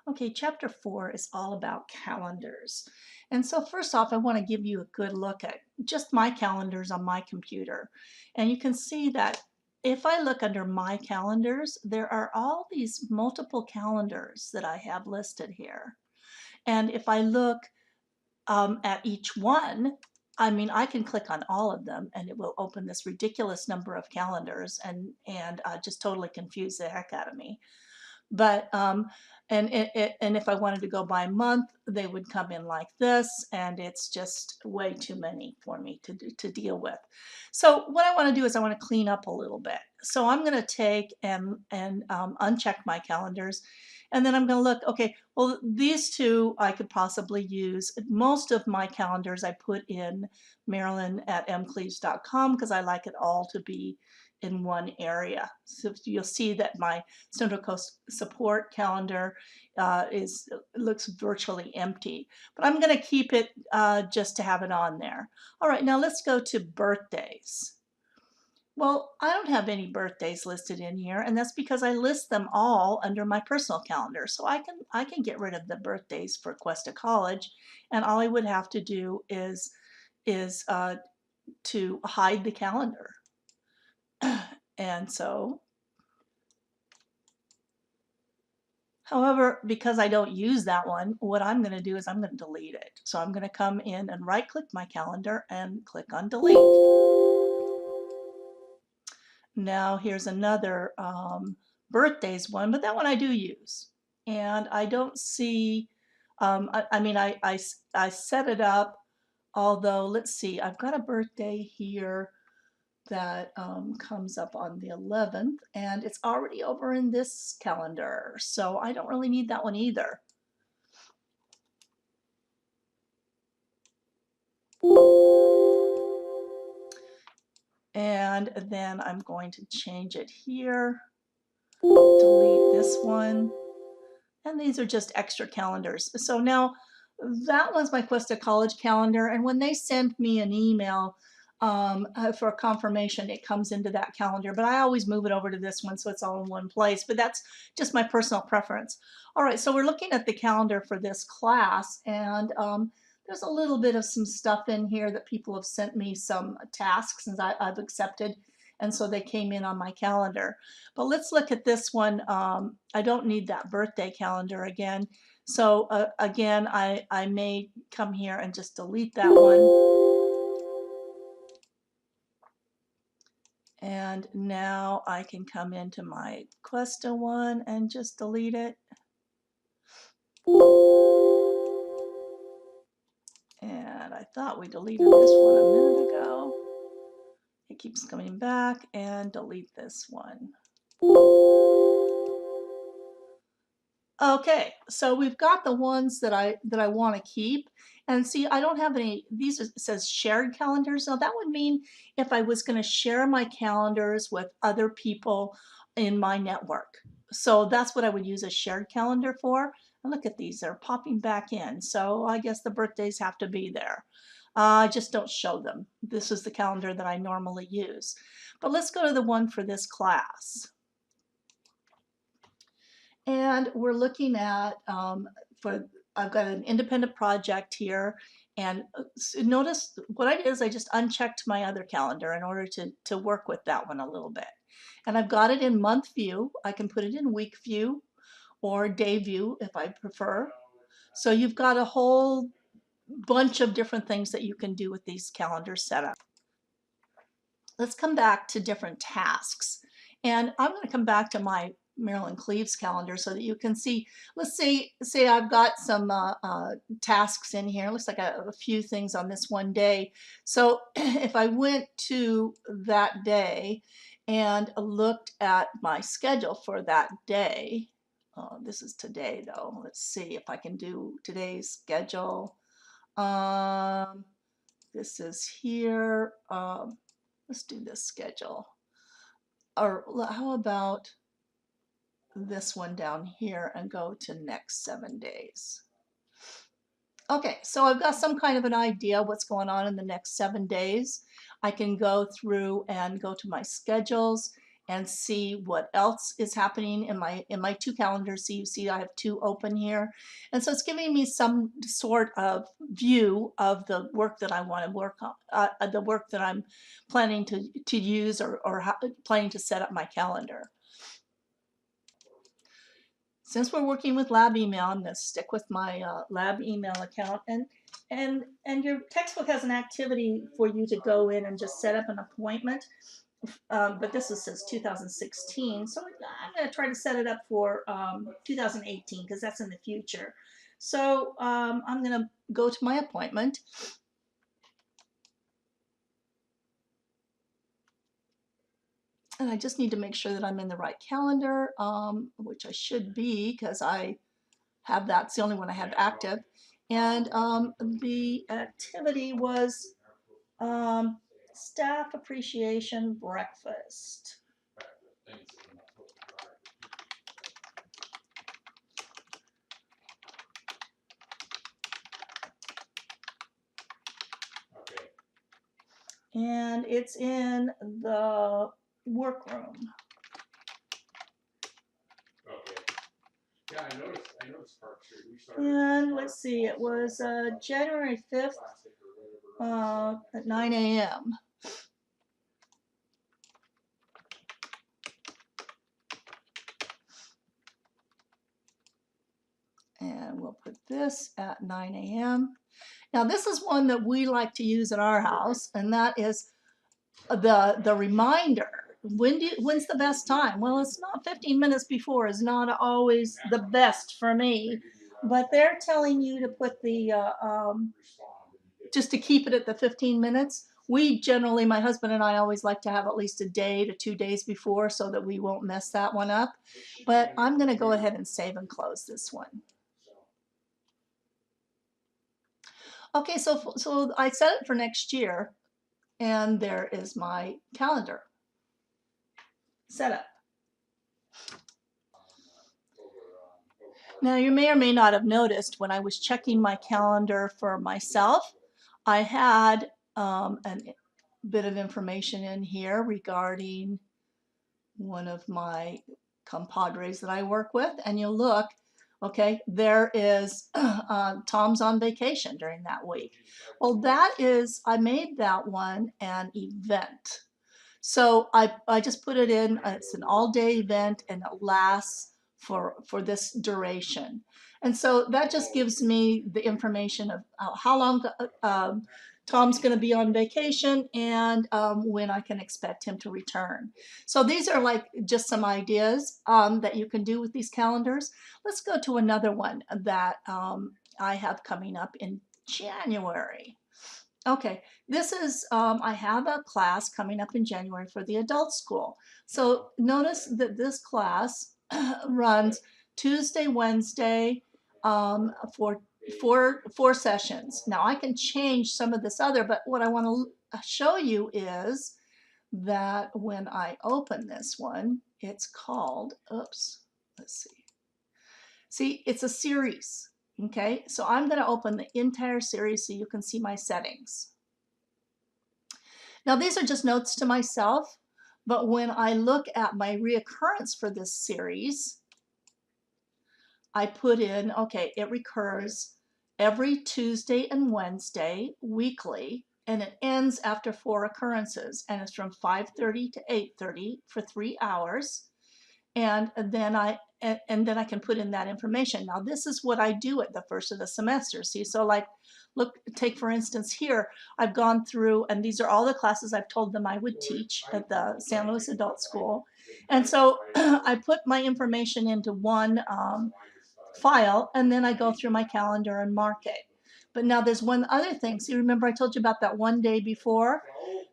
Okay, chapter 4 is all about calendars. And so, first off, I want to give you a good look at just my calendars on my computer. And you can see that if I look under my calendars, there are all these multiple calendars that I have listed here. And if I look at each one, I mean, I can click on all of them and it will open this ridiculous number of calendars and just totally confuse the heck out of me. But and if I wanted to go by month, they would come in like this, and it's just way too many for me to deal with. So what I want to do is I want to clean up a little bit. So I'm going to take and uncheck my calendars, and then I'm going to look. Okay, well these two I could possibly use. Most of my calendars I put in Marilyn at mcleaves.com because I like it all to be in one area. So you'll see that my Central Coast support calendar looks virtually empty, but I'm going to keep it just to have it on there. All right, now let's go to birthdays. Well, I don't have any birthdays listed in here, and that's because I list them all under my personal calendar. So I can get rid of the birthdays for Cuesta College, and all I would have to do is to hide the calendar. And so, however, because I don't use that one, what I'm going to do is I'm going to delete it. So I'm going to come in and right click my calendar and click on delete. Now here's another birthdays one, but that one I do use. And I don't see, I mean, I set it up, although let's see, I've got a birthday here that comes up on the 11th, and it's already over in this calendar. So I don't really need that one either. And then I'm going to change it here, delete this one, and these are just extra calendars. So now that was my Cuesta College calendar, and when they send me an email for a confirmation, it comes into that calendar, but I always move it over to this one so it's all in one place, but that's just my personal preference. All right, so we're looking at the calendar for this class, and there's a little bit of some stuff in here that people have sent me some tasks and I've accepted, and so they came in on my calendar. But let's look at this one. I don't need that birthday calendar again. So again, I may come here and just delete that one. And now I can come into my Cuesta one and just delete it. And I thought we deleted this one a minute ago. It keeps coming back, and delete this one. Okay, so we've got the ones that I want to keep. And see, I don't have any, these it says shared calendars. Now that would mean if I was going to share my calendars with other people in my network. So that's what I would use a shared calendar for. And look at these, they're popping back in. So I guess the birthdays have to be there. I just don't show them. This is the calendar that I normally use. But let's go to the one for this class. And we're looking at, I've got an independent project here, and notice what I did is I just unchecked my other calendar in order to work with that one a little bit. And I've got it in month view. I can put it in week view or day view if I prefer. So you've got a whole bunch of different things that you can do with these calendar setups. Let's come back to different tasks. And I'm going to come back to my Marilyn Cleaves calendar so that you can see, let's say I've got some tasks in here. Looks like a few things on this one day. So if I went to that day and looked at my schedule for that day, this is today though. Let's see if I can do today's schedule. This is here. Let's do this schedule. Or how about this one down here and go to next 7 days. Okay, so I've got some kind of an idea what's going on in the next 7 days. I can go through and go to my schedules and see what else is happening in my two calendars. So you see I have two open here. And so it's giving me some sort of view of the work that I want to work on, the work that I'm planning to use, or planning to set up my calendar. Since we're working with lab email, I'm going to stick with my lab email account, and your textbook has an activity for you to go in and just set up an appointment. But this is since 2016, so I'm going to try to set it up for 2018 because that's in the future. So I'm going to go to my appointment. And I just need to make sure that I'm in the right calendar, which I should be because I have that. It's the only one I have active. And the activity was staff appreciation breakfast. And it's in the workroom. Yeah, I noticed Park Street. We started. And let's see, it was January 5th at 9 a.m. And we'll put this at 9 a.m. Now this is one that we like to use at our house, and that is the reminder. When's the best time? Well, it's not 15 minutes before is not always the best for me, but they're telling you to put the just to keep it at the 15 minutes. We generally, my husband and I always like to have at least a day to 2 days before so that we won't mess that one up. But I'm going to go ahead and save and close this one. Okay, so I set it for next year, and there is my calendar setup. Now you may or may not have noticed when I was checking my calendar for myself, I had a bit of information in here regarding one of my compadres that I work with, and you'll look, okay, there is Tom's on vacation during that week. Well, that is, I made that one an event. So I just put it in, it's an all-day event, and it lasts for this duration. And so that just gives me the information of how long Tom's going to be on vacation, and when I can expect him to return. So these are like just some ideas that you can do with these calendars. Let's go to another one that I have coming up in January. Okay, this is, I have a class coming up in January for the adult school. So notice that this class runs Tuesday, Wednesday for four sessions. Now I can change some of this other, but what I want to show you is that when I open this one, it's called, oops, let's see. See, it's a series. Okay, so I'm going to open the entire series so you can see my settings. Now these are just notes to myself, but when I look at my reoccurrence for this series, I put in, okay, it recurs every Tuesday and Wednesday weekly, and it ends after 4 occurrences, and it's from 5:30 to 8:30 for 3 hours. And then I can put in that information. Now this is what I do at the first of the semester. See, so like, look, take for instance here, I've gone through, and these are all the classes I've told them I would teach at the San Luis Adult School. And so I put my information into one file, and then I go through my calendar and mark it. But now there's one other thing. See, remember I told you about that one day before?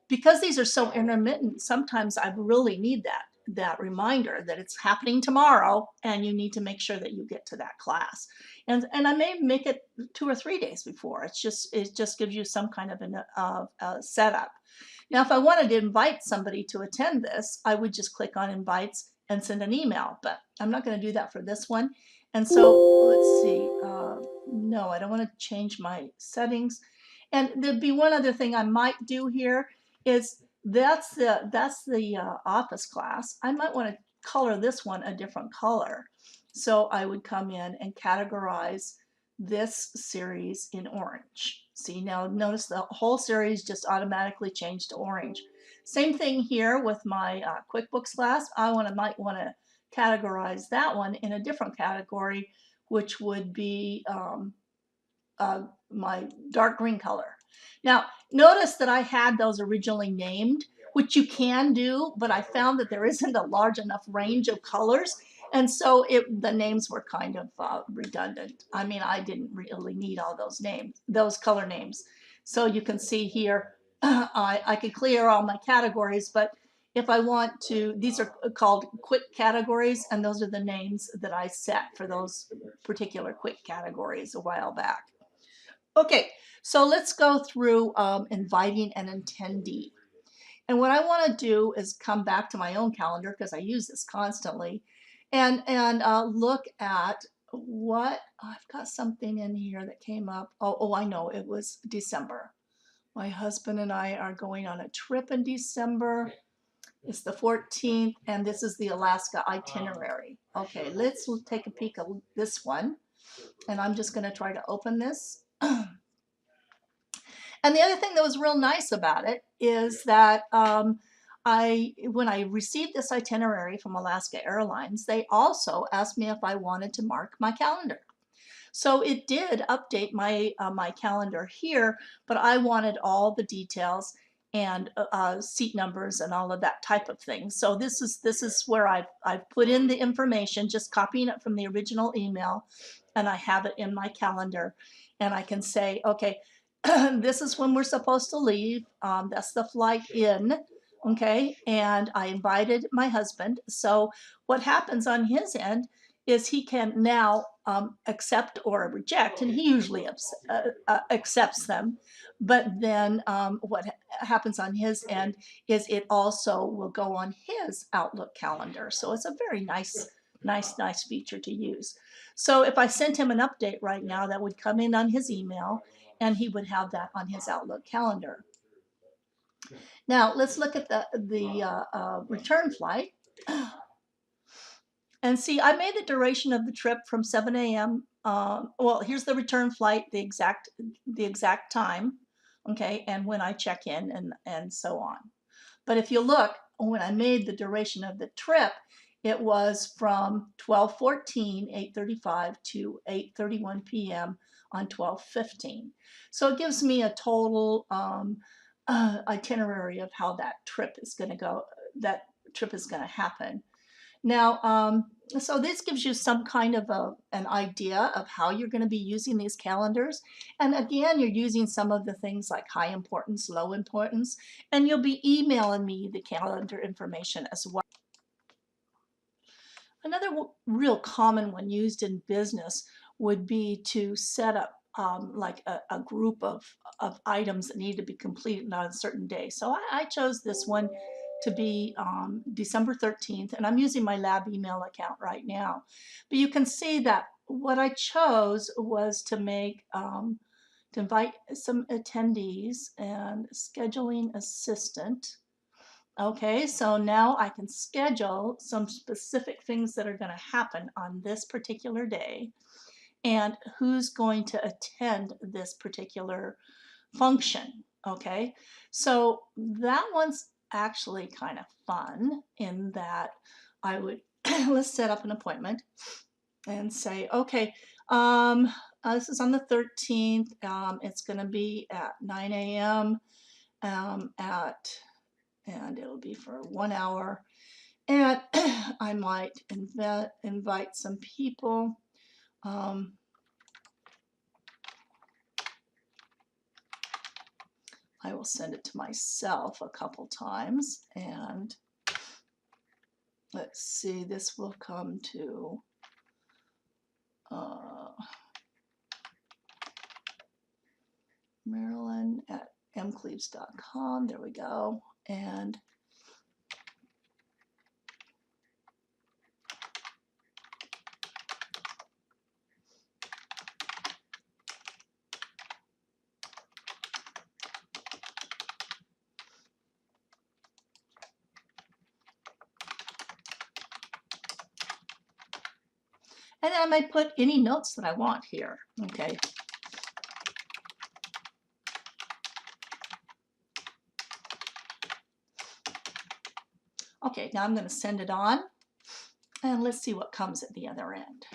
Because these are so intermittent, sometimes I really need that reminder that it's happening tomorrow, and you need to make sure that you get to that class. And I may make it 2 or 3 days before. It just gives you some kind of a setup. Now, if I wanted to invite somebody to attend this, I would just click on invites and send an email, but I'm not going to do that for this one. And so let's see. No, I don't want to change my settings. And there'd be one other thing I might do here is that's the office class. I might want to color this one a different color. So I would come in and categorize this series in orange. See, now notice the whole series just automatically changed to orange. Same thing here with my QuickBooks class. Might want to categorize that one in a different category, which would be my dark green color. Now, notice that I had those originally named, which you can do, but I found that there isn't a large enough range of colors. And so the names were kind of redundant. I mean, I didn't really need all those names, those color names. So you can see here, I could clear all my categories, but if I want to, these are called quick categories, and those are the names that I set for those particular quick categories a while back. Okay, so let's go through inviting an attendee. And what I want to do is come back to my own calendar because I use this constantly, and look at what I've got something in here that came up. Oh, I know, it was December. My husband and I are going on a trip in December. It's the 14th, and this is the Alaska itinerary. Okay, let's take a peek at this one, and I'm just going to try to open this. And the other thing that was real nice about it is that when I received this itinerary from Alaska Airlines, they also asked me if I wanted to mark my calendar. So it did update my my calendar here, but I wanted all the details and seat numbers and all of that type of thing. So this is where I've put in the information, just copying it from the original email, and I have it in my calendar, and I can say, okay, this is when we're supposed to leave. That's the flight in. Okay, and I invited my husband. So what happens on his end is he can now accept or reject, and he usually accepts them. But then what happens on his end is it also will go on his Outlook calendar. So it's a very nice feature to use. So if I sent him an update right now, that would come in on his email, and he would have that on his Outlook calendar. Now let's look at the return flight. And see, I made the duration of the trip from 7 a.m. Well, here's the return flight, the exact time, okay, and when I check in and so on. But if you look, when I made the duration of the trip, it was from 12:14, 8:35 to 8:31 p.m. on 12:15. So it gives me a total itinerary of how that trip is going to go. That trip is going to happen. Now, so this gives you some kind of an idea of how you're going to be using these calendars. And again, you're using some of the things like high importance, low importance, and you'll be emailing me the calendar information as well. Another real common one used in business would be to set up like a group of items that need to be completed on a certain day. So I chose this one to be December 13th, and I'm using my lab email account right now. But you can see that what I chose was to make, to invite some attendees and scheduling assistant. Okay, so now I can schedule some specific things that are going to happen on this particular day and who's going to attend this particular function. Okay, so that one's actually kind of fun in that I would let's set up an appointment and say, okay, this is on the 13th. It's going to be at 9 a.m. And it'll be for 1 hour. And I might invite some people. I will send it to myself a couple times, and let's see, this will come to Marilyn at mcleaves.com. There we go. And And then I might put any notes that I want here, okay? Okay, now I'm going to send it on, and let's see what comes at the other end.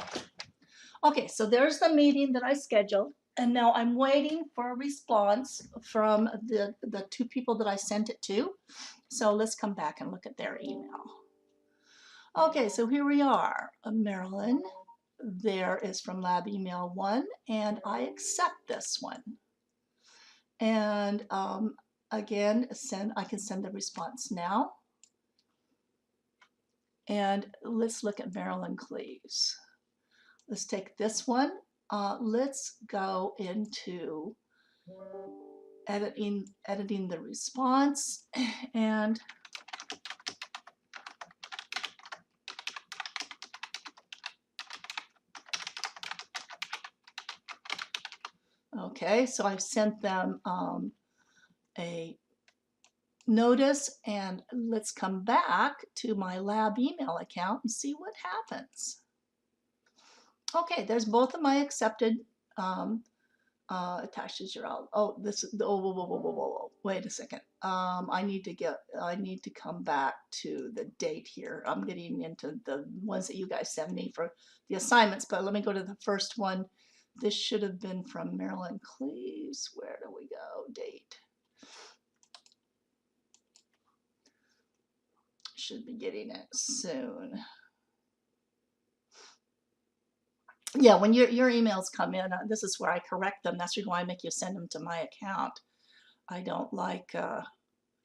Okay, so there's the meeting that I scheduled, and now I'm waiting for a response from the two people that I sent it to. So let's come back and look at their email. Okay, so here we are, Marilyn. There is from lab email 1, and I accept this one. And again, I can send the response now. And let's look at Marilyn Cleaves. Let's take this one. Let's go into editing the response, and okay, so I've sent them a notice, and let's come back to my lab email account and see what happens. Okay, there's both of my accepted attached as your this is the whoa, wait a second. I need to come back to the date here. I'm getting into the ones that you guys send me for the assignments, but let me go to the first one. This should have been from Marilyn Cleaves. Where do we go? Date. Should be getting it soon. Yeah, when your emails come in, this is where I correct them. That's why I make you send them to my account. I don't like,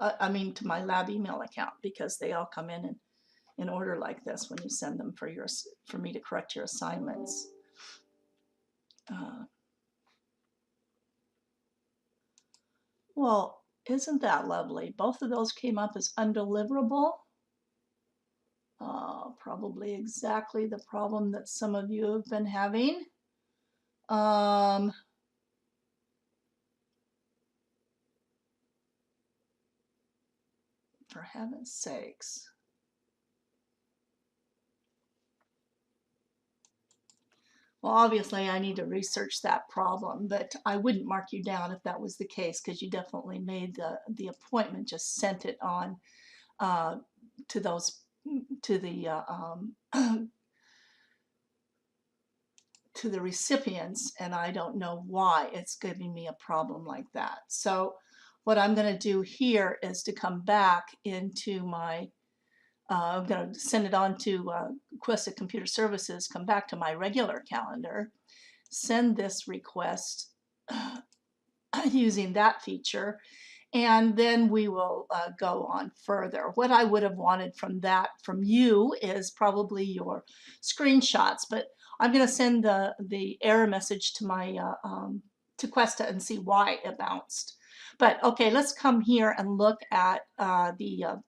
I mean to my lab email account, because they all come in order like this when you send them for me to correct your assignments. Well, isn't that lovely? Both of those came up as undeliverable. Probably exactly the problem that some of you have been having. For heaven's sakes. Well, obviously I need to research that problem, but I wouldn't mark you down if that was the case, because you definitely made the appointment, just sent it on to those, to the to the recipients, and I don't know why it's giving me a problem like that. So what I'm going to do here is to come back into my I'm going to send it on to Questa Computer Services, come back to my regular calendar, send this request using that feature, and then we will go on further. What I would have wanted from you is probably your screenshots, but I'm going to send the error message to my to Questa and see why it bounced. But okay, let's come here and look at the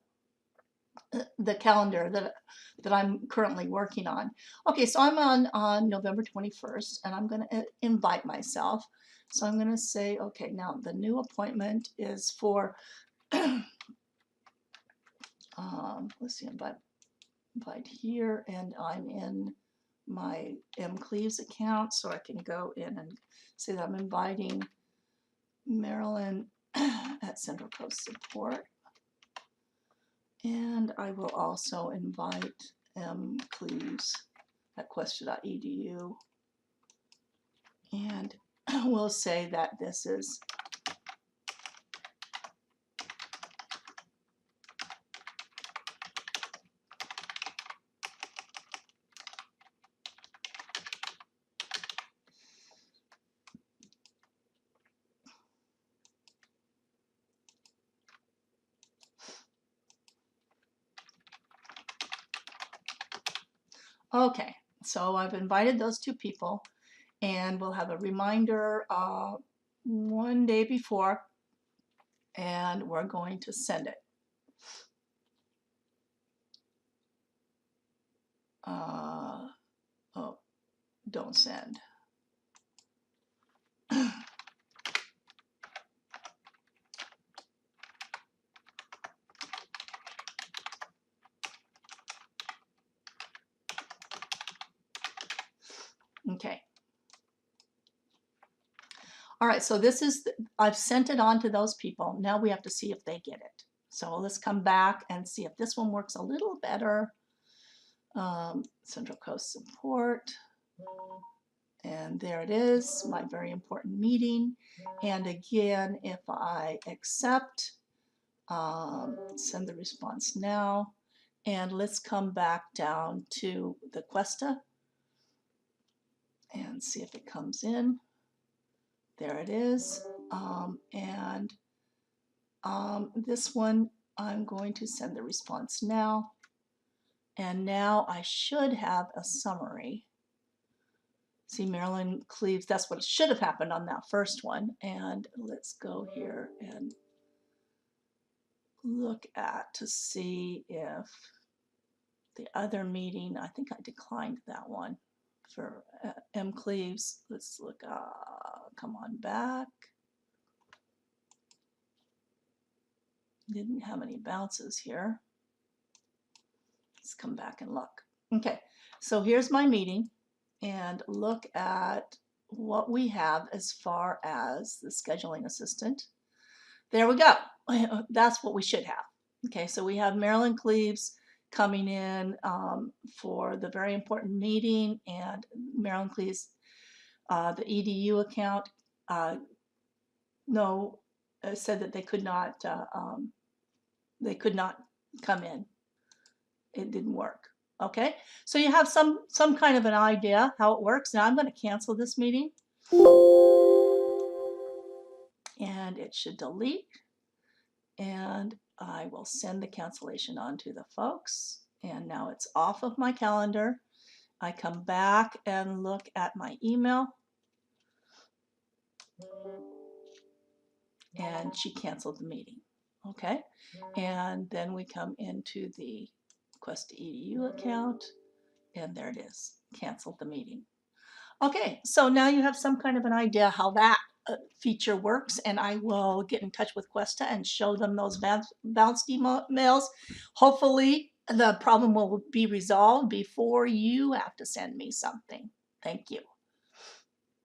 calendar that I'm currently working on. Okay, so I'm on November 21st, and I'm going to invite myself. So I'm going to say, okay, now the new appointment is for, let's see, invite here, and I'm in my M. Cleaves account, so I can go in and say that I'm inviting Marilyn at Central Coast Support. And I will also invite M. Cleaves at questa.edu. And we'll say that this is okay. So I've invited those two people, and we'll have a reminder one day before, and we're going to send it. Oh, don't send. Okay. All right, so this is, I've sent it on to those people. Now we have to see if they get it. So let's come back and see if this one works a little better. Central Coast Support. And there it is, my very important meeting. And again, if I accept, send the response now. And let's come back down to the Questa and see if it comes in. There it is. This one, I'm going to send the response now. And now I should have a summary. See, Marilyn Cleaves, that's what should have happened on that first one. And let's go here and look at to see if the other meeting, I think I declined that one for M. Cleaves. Let's look, come on back. Didn't have any bounces here. Let's come back and look. Okay, so here's my meeting. And look at what we have as far as the scheduling assistant. There we go. That's what we should have. Okay, so we have Marilyn Cleaves coming in for the very important meeting, and Marilyn Cleaves, the EDU account, said that they could not come in. It didn't work. Okay, so you have some kind of an idea how it works. Now I'm going to cancel this meeting, and it should delete, and I will send the cancellation on to the folks, and now it's off of my calendar. I come back and look at my email, and she canceled the meeting. Okay, and then we come into the Questa EDU account, and there it is, canceled the meeting. Okay, so now you have some kind of an idea how that feature works, and I will get in touch with Questa and show them those bounced emails. Hopefully the problem will be resolved before you have to send me something. Thank you.